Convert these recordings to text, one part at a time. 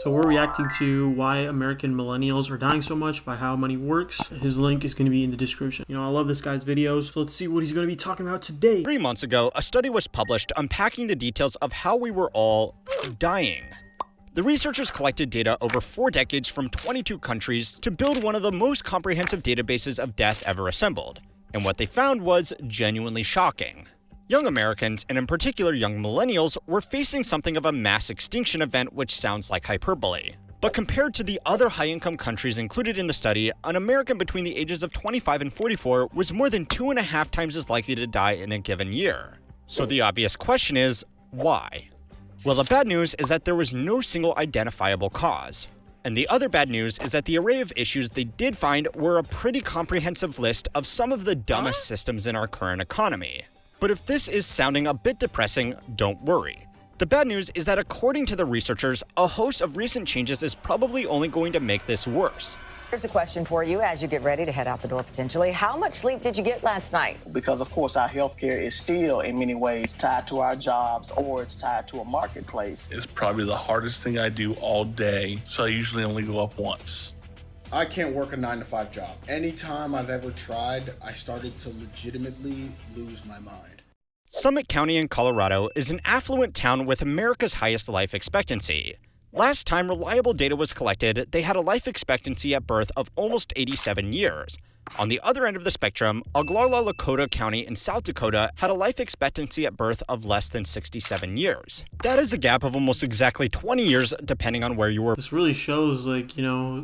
So we're reacting to why American millennials are dying so much by how money works. His link is going to be in the description. I love this guy's videos, so let's see what he's going to be talking about today. 3 months ago, a study was published unpacking the details of how we were all dying. The researchers collected data over 4 decades from 22 countries to build one of the most comprehensive databases of death ever assembled. And what they found was genuinely shocking. Young Americans, and in particular young millennials, were facing something of a mass extinction event, which sounds like hyperbole. But compared to the other high-income countries included in the study, an American between the ages of 25 and 44 was more than 2.5 times as likely to die in a given year. So the obvious question is, why? Well, the bad news is that there was no single identifiable cause. And the other bad news is that the array of issues they did find were a pretty comprehensive list of some of the dumbest systems in our current economy. But if this is sounding a bit depressing, don't worry. The bad news is that according to the researchers, a host of recent changes is probably only going to make this worse. Here's a question for you as you get ready to head out the door potentially. How much sleep did you get last night? Because, of course, our healthcare is still in many ways tied to our jobs or it's tied to a marketplace. It's probably the hardest thing I do all day, so I usually only go up once. I can't work a 9-to-5 job. Anytime I've ever tried, I started to legitimately lose my mind. Summit County in Colorado is an affluent town with America's highest life expectancy. Last time reliable data was collected, they had a life expectancy at birth of almost 87 years. On the other end of the spectrum, Oglala Lakota County in South Dakota had a life expectancy at birth of less than 67 years. That is a gap of almost exactly 20 years depending on where you were. This really shows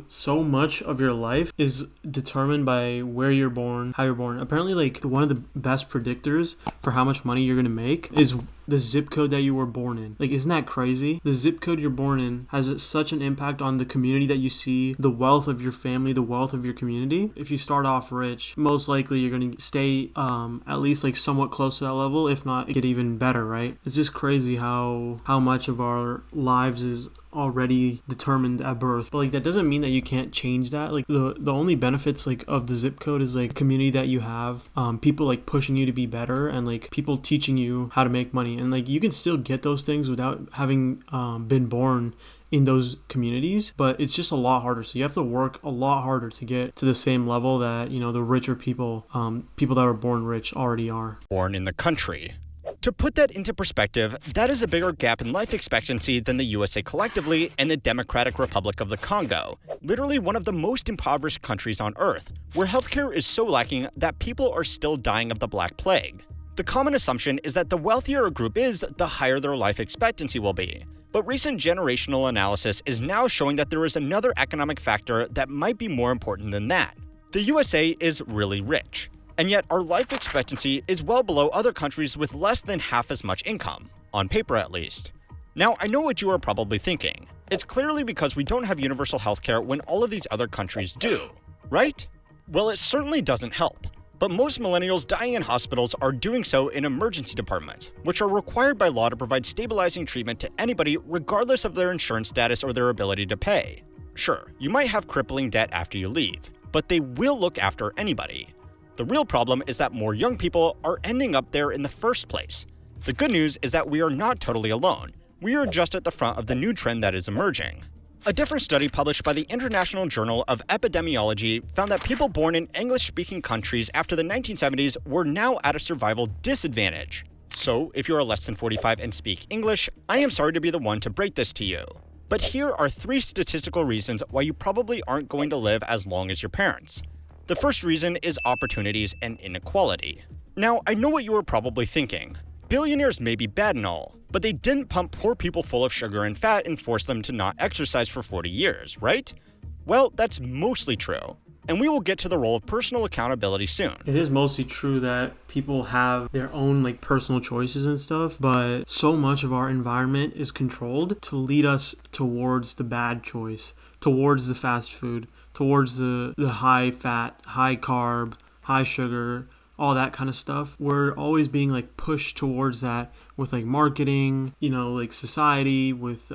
so much of your life is determined by where you're born, how you're born. Apparently one of the best predictors for how much money you're going to make is the zip code that you were born in. Isn't that crazy? The zip code you're born in has such an impact on the community that you see, the wealth of your family, the wealth of your community. If you start off rich, most likely you're going to stay at least somewhat close to that level, if not get even better, right? It's just crazy how much of our lives is already determined at birth. But that doesn't mean that you can't change that. The only benefits of the zip code is community that you have, people pushing you to be better, and people teaching you how to make money. And you can still get those things without having been born in those communities, but it's just a lot harder. So you have to work a lot harder to get to the same level that the richer people that are born rich already are. Born in the country. To put that into perspective, that is a bigger gap in life expectancy than the USA collectively and the Democratic Republic of the Congo, literally one of the most impoverished countries on Earth, where healthcare is so lacking that people are still dying of the Black Plague. The common assumption is that the wealthier a group is, the higher their life expectancy will be. But recent generational analysis is now showing that there is another economic factor that might be more important than that. The USA is really rich. And yet, our life expectancy is well below other countries with less than half as much income, on paper at least. Now, I know what you are probably thinking. It's clearly because we don't have universal healthcare when all of these other countries do, right? Well, it certainly doesn't help. But most millennials dying in hospitals are doing so in emergency departments, which are required by law to provide stabilizing treatment to anybody regardless of their insurance status or their ability to pay. Sure, you might have crippling debt after you leave, but they will look after anybody. The real problem is that more young people are ending up there in the first place. The good news is that we are not totally alone. We are just at the front of the new trend that is emerging. A different study published by the International Journal of Epidemiology found that people born in English-speaking countries after the 1970s were now at a survival disadvantage. So, if you are less than 45 and speak English, I am sorry to be the one to break this to you. But here are 3 statistical reasons why you probably aren't going to live as long as your parents. The first reason is opportunities and inequality. Now, I know what you are probably thinking. Billionaires may be bad and all, but they didn't pump poor people full of sugar and fat and force them to not exercise for 40 years, right? Well, that's mostly true. And we will get to the role of personal accountability soon. It is mostly true that people have their own personal choices and stuff, but so much of our environment is controlled to lead us towards the bad choice, towards the fast food, towards the high fat, high carb, high sugar, all that kind of stuff. We're always being pushed towards that with marketing, society, with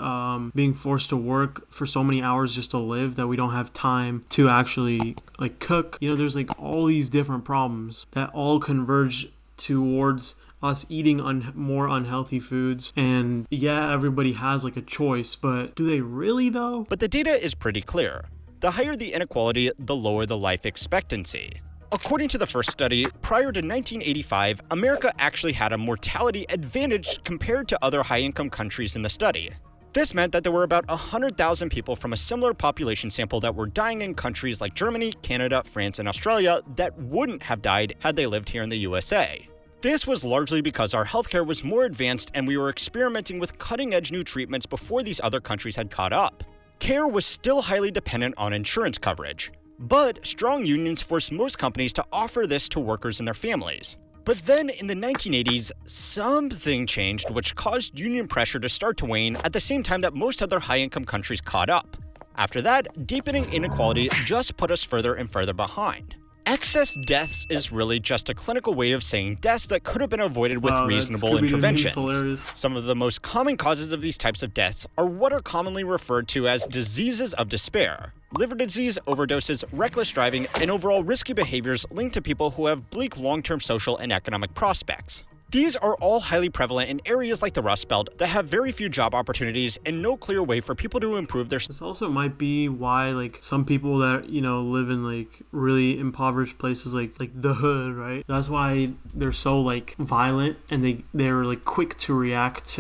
being forced to work for so many hours just to live that we don't have time to actually cook. There's all these different problems that all converge towards us eating more unhealthy foods. And yeah, everybody has like a choice, but do they really though? But the data is pretty clear. The higher the inequality, the lower the life expectancy. According to the first study, prior to 1985, America actually had a mortality advantage compared to other high-income countries in the study. This meant that there were about 100,000 people from a similar population sample that were dying in countries like Germany, Canada, France, and Australia that wouldn't have died had they lived here in the USA. This was largely because our healthcare was more advanced and we were experimenting with cutting-edge new treatments before these other countries had caught up. Care was still highly dependent on insurance coverage, but strong unions forced most companies to offer this to workers and their families. But then in the 1980s, something changed which caused union pressure to start to wane at the same time that most other high-income countries caught up. After that, deepening inequality just put us further and further behind. Excess deaths is really just a clinical way of saying deaths that could have been avoided with reasonable interventions. Some of the most common causes of these types of deaths are what are commonly referred to as diseases of despair. Liver disease, overdoses, reckless driving, and overall risky behaviors linked to people who have bleak long-term social and economic prospects. These are all highly prevalent in areas like the Rust Belt that have very few job opportunities and no clear way for people to improve their. This also might be why like some people that live in like really impoverished places like the hood, right? That's why they're so like violent and they're like quick to react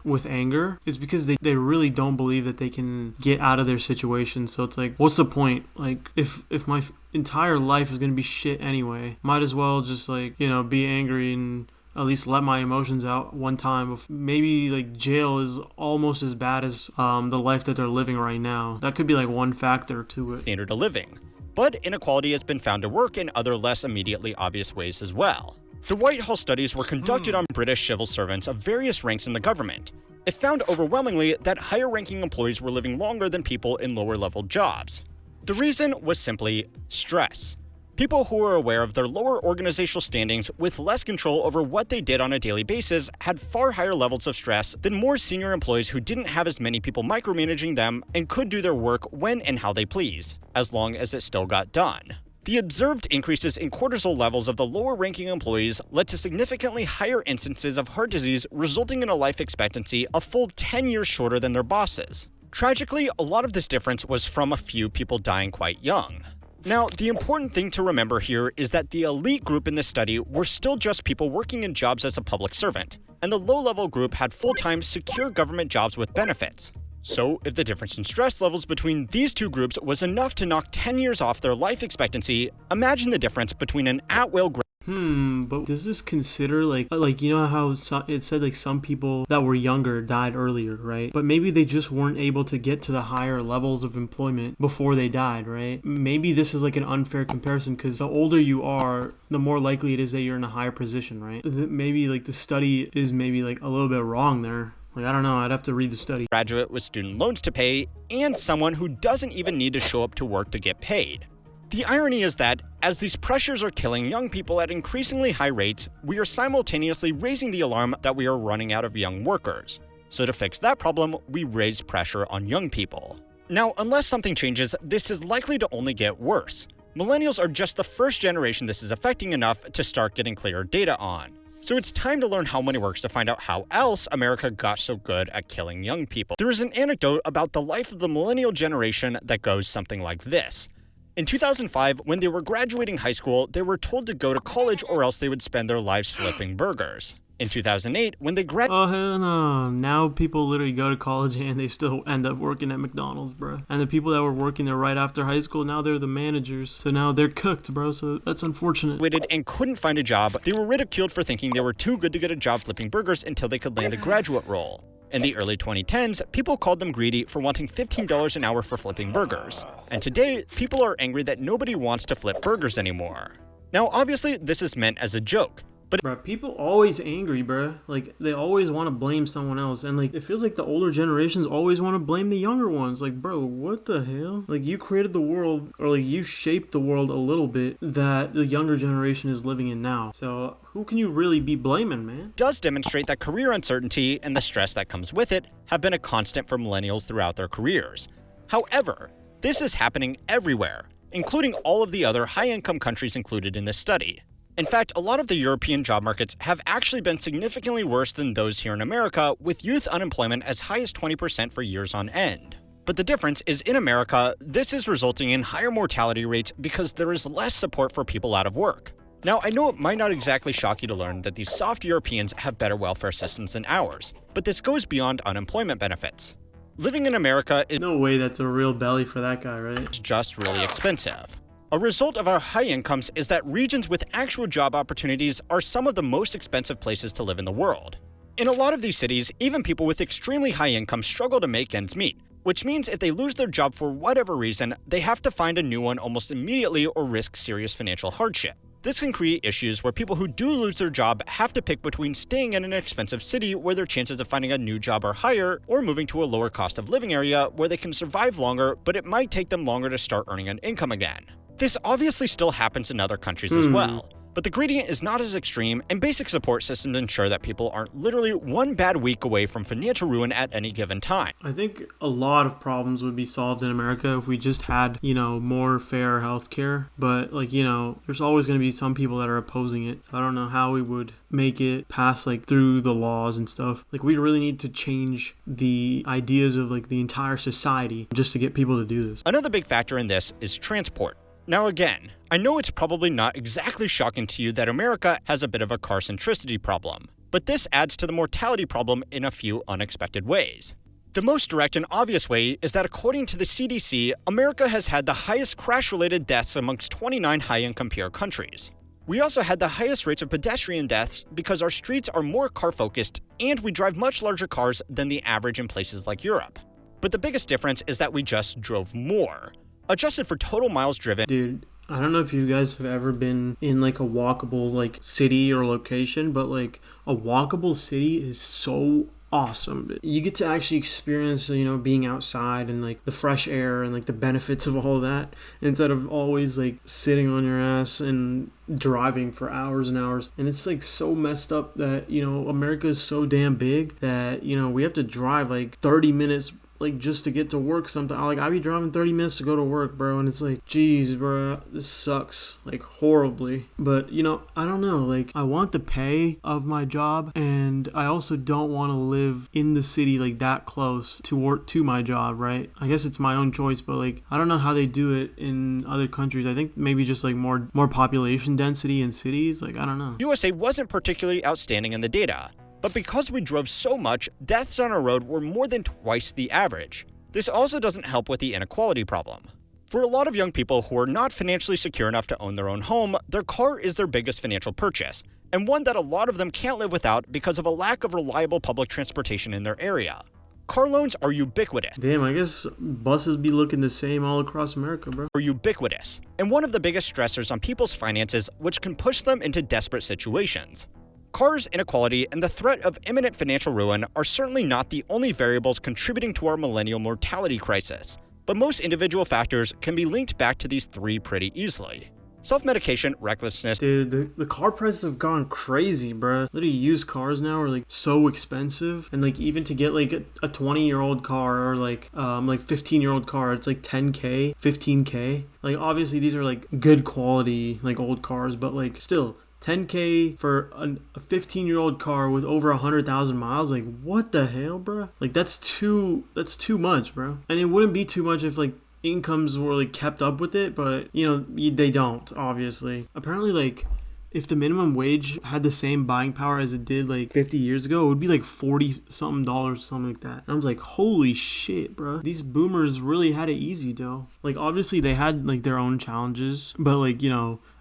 with anger. Is because they really don't believe that they can get out of their situation. So it's like, what's the point? Like if my entire life is gonna be shit anyway, might as well just like be angry and at least let my emotions out one time. Maybe like jail is almost as bad as the life that they're living right now. That could be like one factor to it. Standard of living. But inequality has been found to work in other less immediately obvious ways as well. The Whitehall studies were conducted on British civil servants of various ranks in the government. It found overwhelmingly that higher-ranking employees were living longer than people in lower-level jobs. The reason was simply stress. People who were aware of their lower organizational standings with less control over what they did on a daily basis had far higher levels of stress than more senior employees who didn't have as many people micromanaging them and could do their work when and how they please, as long as it still got done. The observed increases in cortisol levels of the lower-ranking employees led to significantly higher instances of heart disease, resulting in a life expectancy a full 10 years shorter than their bosses. Tragically, a lot of this difference was from a few people dying quite young. Now, the important thing to remember here is that the elite group in this study were still just people working in jobs as a public servant, and the low-level group had full-time, secure government jobs with benefits. So, if the difference in stress levels between these two groups was enough to knock 10 years off their life expectancy, imagine the difference between an at-will but does this consider like how it said like some people that were younger died earlier, right? But maybe they just weren't able to get to the higher levels of employment before they died, right? Maybe this is like an unfair comparison because the older you are, the more likely it is that you're in a higher position, right? Maybe like the study is maybe like a little bit wrong there. Like, I don't know, I'd have to read the study. Graduate with student loans to pay, and someone who doesn't even need to show up to work to get paid. The irony is that, as these pressures are killing young people at increasingly high rates, we are simultaneously raising the alarm that we are running out of young workers. So to fix that problem, we raise pressure on young people. Now, unless something changes, this is likely to only get worse. Millennials are just the first generation this is affecting enough to start getting clearer data on. So it's time to learn how money works to find out how else America got so good at killing young people. There is an anecdote about the life of the millennial generation that goes something like this. In 2005, when they were graduating high school, they were told to go to college or else they would spend their lives flipping burgers. In 2008, when they Oh, hell no. Now people literally go to college and they still end up working at McDonald's, bro. And the people that were working there right after high school, now they're the managers. So now they're cooked, bro. So that's unfortunate. And couldn't find a job, they were ridiculed for thinking they were too good to get a job flipping burgers until they could land a graduate role. In the early 2010s, people called them greedy for wanting $15 an hour for flipping burgers. And today, people are angry that nobody wants to flip burgers anymore. Now, obviously, this is meant as a joke. But bruh, people always angry, bruh. Like, they always want to blame someone else. And, like, it feels like the older generations always want to blame the younger ones. Like, bro, what the hell? Like, you created the world, or, like, you shaped the world a little bit that the younger generation is living in now. So, who can you really be blaming, man? Does demonstrate that career uncertainty and the stress that comes with it have been a constant for millennials throughout their careers. However, this is happening everywhere, including all of the other high-income countries included in this study. In fact, a lot of the European job markets have actually been significantly worse than those here in America, with youth unemployment as high as 20% for years on end. But the difference is in America, this is resulting in higher mortality rates because there is less support for people out of work. Now, I know it might not exactly shock you to learn that these soft Europeans have better welfare systems than ours, but this goes beyond unemployment benefits. Living in America is No way that's a real belly for that guy, right? just really expensive. A result of our high incomes is that regions with actual job opportunities are some of the most expensive places to live in the world. In a lot of these cities, even people with extremely high incomes struggle to make ends meet, which means if they lose their job for whatever reason, they have to find a new one almost immediately or risk serious financial hardship. This can create issues where people who do lose their job have to pick between staying in an expensive city where their chances of finding a new job are higher, or moving to a lower cost of living area where they can survive longer, but it might take them longer to start earning an income again. This obviously still happens in other countries as well, but the gradient is not as extreme, and basic support systems ensure that people aren't literally one bad week away from financial ruin at any given time. I think a lot of problems would be solved in America if we just had, more fair healthcare. But, there's always going to be some people that are opposing it. So I don't know how we would make it pass, through the laws and stuff. We really need to change the ideas of, the entire society just to get people to do this. Another big factor in this is transport. Now again, I know it's probably not exactly shocking to you that America has a bit of a car centricity problem, but this adds to the mortality problem in a few unexpected ways. The most direct and obvious way is that according to the CDC, America has had the highest crash-related deaths amongst 29 high-income peer countries. We also had the highest rates of pedestrian deaths because our streets are more car-focused and we drive much larger cars than the average in places like Europe. But the biggest difference is that we just drove more. Adjusted for total miles driven. Dude, I don't know if you guys have ever been in a walkable city or location, but a walkable city is so awesome. You get to actually experience, being outside and the fresh air and the benefits of all of that instead of always sitting on your ass and driving for hours and hours. And it's so messed up that, America is so damn big that, we have to drive 30 minutes just to get to work sometimes. I be driving 30 minutes to go to work, bro, and it's geez, bro, this sucks, horribly. But, I don't know, I want the pay of my job, and I also don't want to live in the city, that close to work, to my job, right? I guess it's my own choice, but, I don't know how they do it in other countries. I think maybe just, more population density in cities, I don't know. USA wasn't particularly outstanding in the data. But because we drove so much, deaths on our road were more than twice the average. This also doesn't help with the inequality problem. For a lot of young people who are not financially secure enough to own their own home, their car is their biggest financial purchase, and one that a lot of them can't live without because of a lack of reliable public transportation in their area. Car loans are ubiquitous. Damn, I guess buses be looking the same all across America, bro. Are ubiquitous, and one of the biggest stressors on people's finances, which can push them into desperate situations. Cars, inequality, and the threat of imminent financial ruin are certainly not the only variables contributing to our millennial mortality crisis, but most individual factors can be linked back to these three pretty easily. Self-medication, recklessness. Dude, the car prices have gone crazy, bruh. Literally, used cars now are so expensive, and even to get a 20-year-old car or 15-year-old car, it's $10K, $15K. Obviously these are good quality old cars, but still. $10K for a 15-year-old car with over 100,000 miles. What the hell, bro? That's too much, bro. And it wouldn't be too much if incomes were kept up with it, but they don't, obviously. Apparently if the minimum wage had the same buying power as it did 50 years ago, it would be $40 something dollars, something like that. And I was holy shit, bro. These boomers really had it easy though. Obviously they had their own challenges, but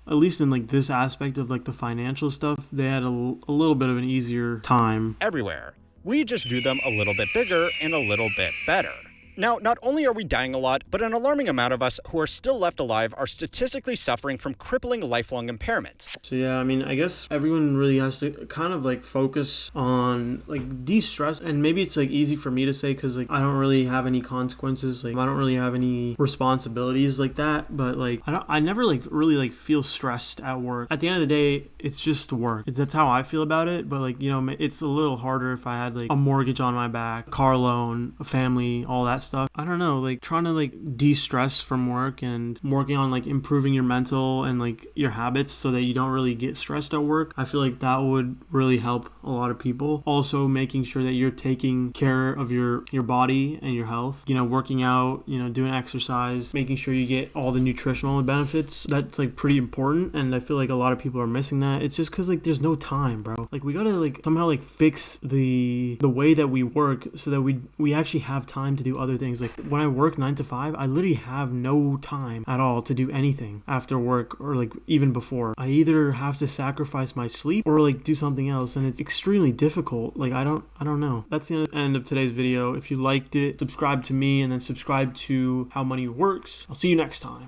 at least in this aspect of the financial stuff, they had a little bit of an easier time. Everywhere. We just do them a little bit bigger and a little bit better. Now, not only are we dying a lot, but an alarming amount of us who are still left alive are statistically suffering from crippling lifelong impairments. So yeah, I guess everyone really has to kind of focus on de-stress, and maybe it's easy for me to say because I don't really have any consequences, I don't really have any responsibilities like that, but I never really feel stressed at work. At the end of the day, it's just work. That's how I feel about it, but it's a little harder if I had a mortgage on my back, car loan, a family, all that that stuff. I don't know, like trying to like de-stress from work and working on like improving your mental and like your habits so that you don't really get stressed at work. I feel like that would really help a lot of people. Also making sure that you're taking care of your body and your health, you know, working out, you know, doing exercise, making sure you get all the nutritional benefits. That's like pretty important, and I feel like a lot of people are missing that. It's just because like there's no time, bro. Like we gotta like somehow like fix the way that we work so that we actually have time to do other things. Like when I work 9 to 5, I literally have no time at all to do anything after work or like even before. I either have to sacrifice my sleep or like do something else, and it's extremely difficult. Like I don't know. That's the end of today's video. If you liked it, subscribe to me and then subscribe to How Money Works. I'll see you next time.